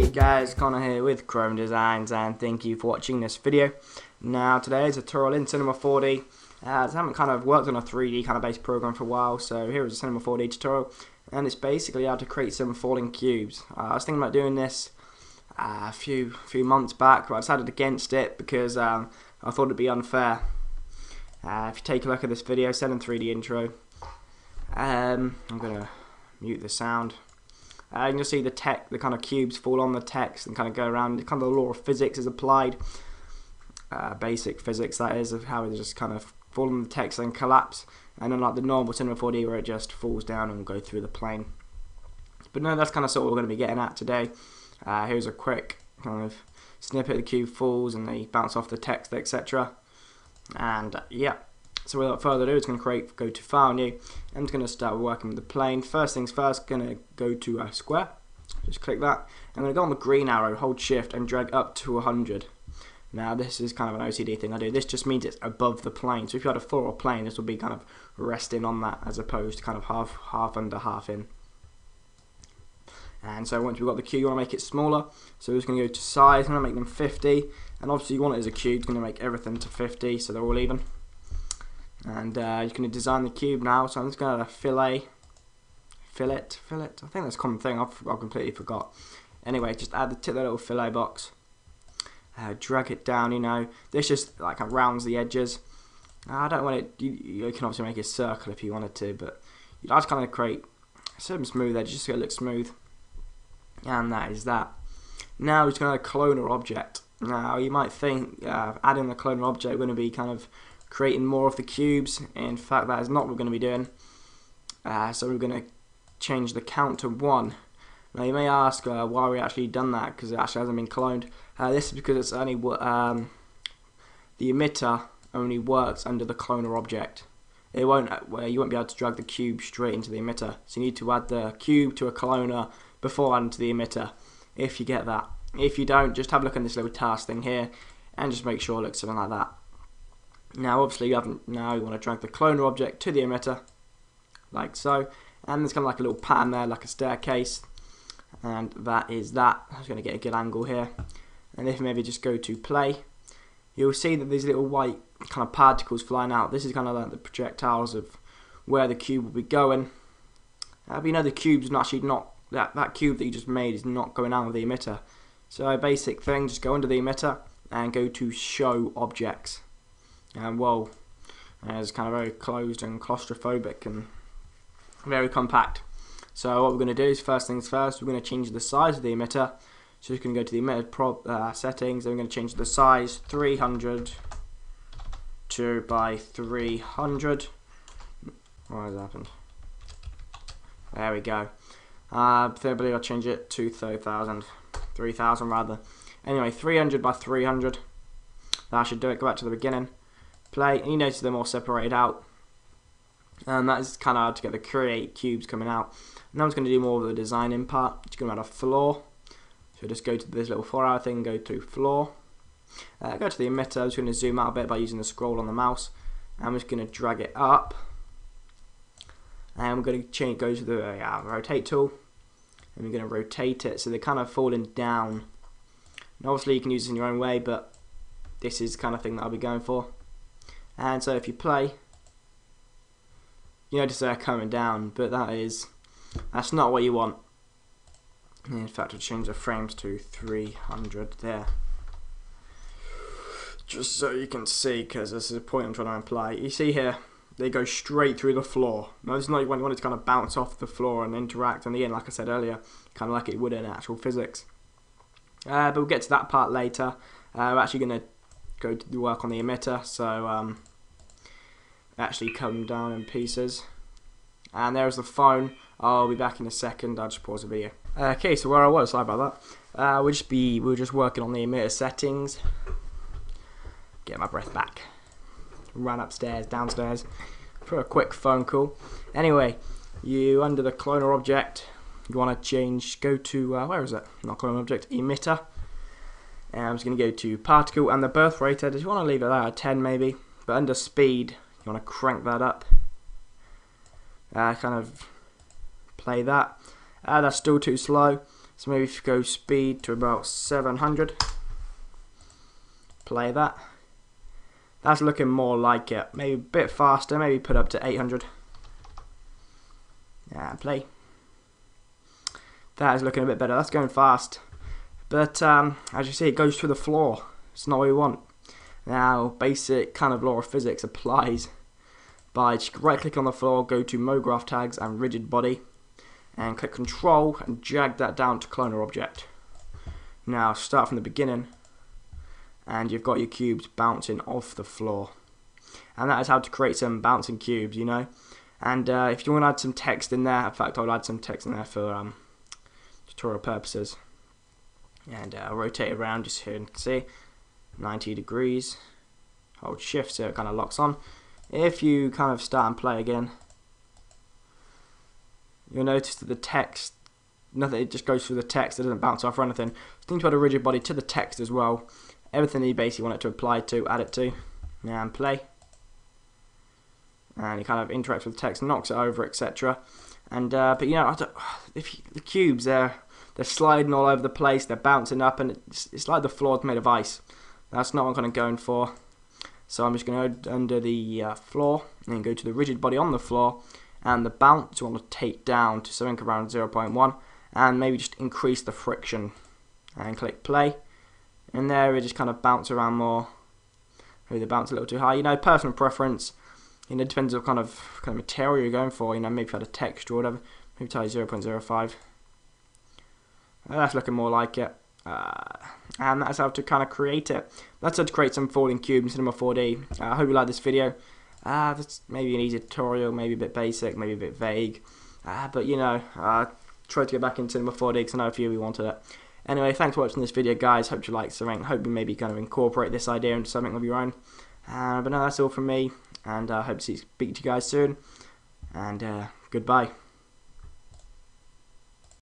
Hey guys, Connor here with Chrome Designs, and thank you for watching this video. Now today is a tutorial in Cinema 4D. I haven't kind of worked on a 3D kind of based program for a while, so here is a Cinema 4D tutorial, and it's basically how to create some falling cubes. I was thinking about doing this a few months back, but I decided against it because I thought it'd be unfair. If you take a look at this video, 7-3D intro, I'm gonna mute the sound. You can see the kind of cubes fall on the text and kind of go around. Kind of the law of physics is applied. Basic physics, that is, of how it just kind of fall on the text and collapse. And unlike the normal Cinema 4D where it just falls down and will go through the plane. But no, that's kind of sort of what we're going to be getting at today. Here's a quick kind of snippet. The cube falls and they bounce off the text, etc. And yeah. So without further ado, it's going to go to File, New, and it's going to start working with the plane. First things first, going to go to a square. Just click that. I'm going to go on the green arrow, hold Shift, and drag up to 100. Now this is kind of an OCD thing I do. This just means it's above the plane. So if you had a floor or plane, this would be kind of resting on that, as opposed to kind of half under, half in. And so once we've got the cube, you want to make it smaller. So we're just going to go to size. I'm going to make them 50. And obviously you want it as a cube. It's going to make everything to 50, so they're all even. And you're going to design the cube now, so I'm just going to fillet. I think that's a common thing, I've completely forgot. Anyway, just add the little fillet box. Drag it down, you know. This just like rounds the edges. I don't want it, you can obviously make it a circle if you wanted to, but I just kind of create some smooth edges just so it looks smooth. And that is that. Now we're just going to clone our object. Now you might think adding the clone object, we're going to be kind of creating more of the cubes. In fact, that is not what we're going to be doing. So we're going to change the count to 1. Now you may ask why we actually done that, because it actually hasn't been cloned. This is because it's only the emitter only works under the cloner object. It won't. You won't be able to drag the cube straight into the emitter. So you need to add the cube to a cloner before adding to the emitter. If you get that. If you don't, just have a look at this little task thing here, and just make sure it looks something like that. Now obviously you want to drag the cloner object to the emitter, like so, and there's kind of like a little pattern there, like a staircase, and that is that. I'm just going to get a good angle here, and if you maybe just go to play, you'll see that these little white kind of particles flying out. This is kind of like the projectiles of where the cube will be going. But you know the cube's actually not, that cube that you just made is not going out of the emitter. So basic thing, just go under the emitter and go to show objects. And whoa, it's kind of very closed and claustrophobic and very compact. So what we're going to do is, first things first, we're going to change the size of the emitter. So we're going to go to the emitter settings, and we're going to change the size 300 by 300. What has happened? There we go. I believe I'll change it to 3000 rather. Anyway, 300 by 300. That should do it. Go back to the beginning. Play, and you notice them all separated out, and that is kind of hard to get the create cubes coming out. Now I'm just going to do more of the designing part. Just going to add a floor, so just go to this little 4-hour thing, go to floor, go to the emitter. I'm just going to zoom out a bit by using the scroll on the mouse. I'm just going to drag it up, and we're going to go to the rotate tool, and we're going to rotate it so they're kind of falling down. And obviously you can use this in your own way, but this is the kind of thing that I'll be going for. And so if you play, you notice they're coming down, but that's not what you want. In fact, I'll change the frames to 300 there, just so you can see, because this is a point I'm trying to imply. You see here, they go straight through the floor. Now this is not, you want it to kind of bounce off the floor and interact on the end, like I said earlier, kind of like it would in actual physics. But we'll get to that part later. We're actually going to go to work on the emitter, so actually come down in pieces. And there's the phone. I'll be back in a second. I'll just pause the video. Okay, so where I was, sorry about that. We're just working on the emitter settings. Get my breath back. Run upstairs, downstairs for a quick phone call. Anyway, you under the cloner object, you want to change. Go to where is it? Not cloner object, emitter. And I'm just going to go to particle, and the birth rate. I just want to leave it at 10 maybe, but under speed, you want to crank that up. Kind of play that. That's still too slow, So maybe if you go speed to about 700, play that. That's looking more like it. Maybe a bit faster, maybe put up to 800. Yeah, play. That is looking a bit better. That's going fast. But as you see, it goes through the floor. It's not what we want. Now, basic kind of law of physics applies by just right click on the floor, go to MoGraph tags and rigid body, and click Control and drag that down to cloner object. Now start from the beginning, and you've got your cubes bouncing off the floor. And that is how to create some bouncing cubes, you know. And if you want to add some text in there, in fact I'll add some text in there for tutorial purposes. And rotate around just here, and you can see 90 degrees. Hold shift so it kind of locks on. If you kind of start and play again, you'll notice that the text, nothing, it just goes through the text, it doesn't bounce off or anything. You need to add a rigid body to the text as well. Everything that you basically want it to apply to, add it to. And play. And it kind of interacts with the text, knocks it over, etc. And but you know, the cubes, they're sliding all over the place, they're bouncing up, and it's like the floor's made of ice. That's not what I'm kind of going for. So I'm just going to go under the floor, and then go to the rigid body on the floor, and the bounce you want to take down to something around 0.1, and maybe just increase the friction. And click play. And there we just kind of bounce around more. Maybe they bounce a little too high. You know, personal preference. You know, it depends on what kind of material you're going for. You know, maybe if you had a texture or whatever. Maybe try 0.05. That's looking more like it. And that's how to kind of create it. That's how to create some falling cube in Cinema 4D. I hope you like this video. That's maybe an easy tutorial, maybe a bit basic, maybe a bit vague. But you know, try to get back into Cinema 4D because I know a few of you wanted it. Anyway, thanks for watching this video, guys. Hope you liked something. Hope you maybe kind of incorporate this idea into something of your own. But no, that's all from me. And I hope to speak to you guys soon. And goodbye.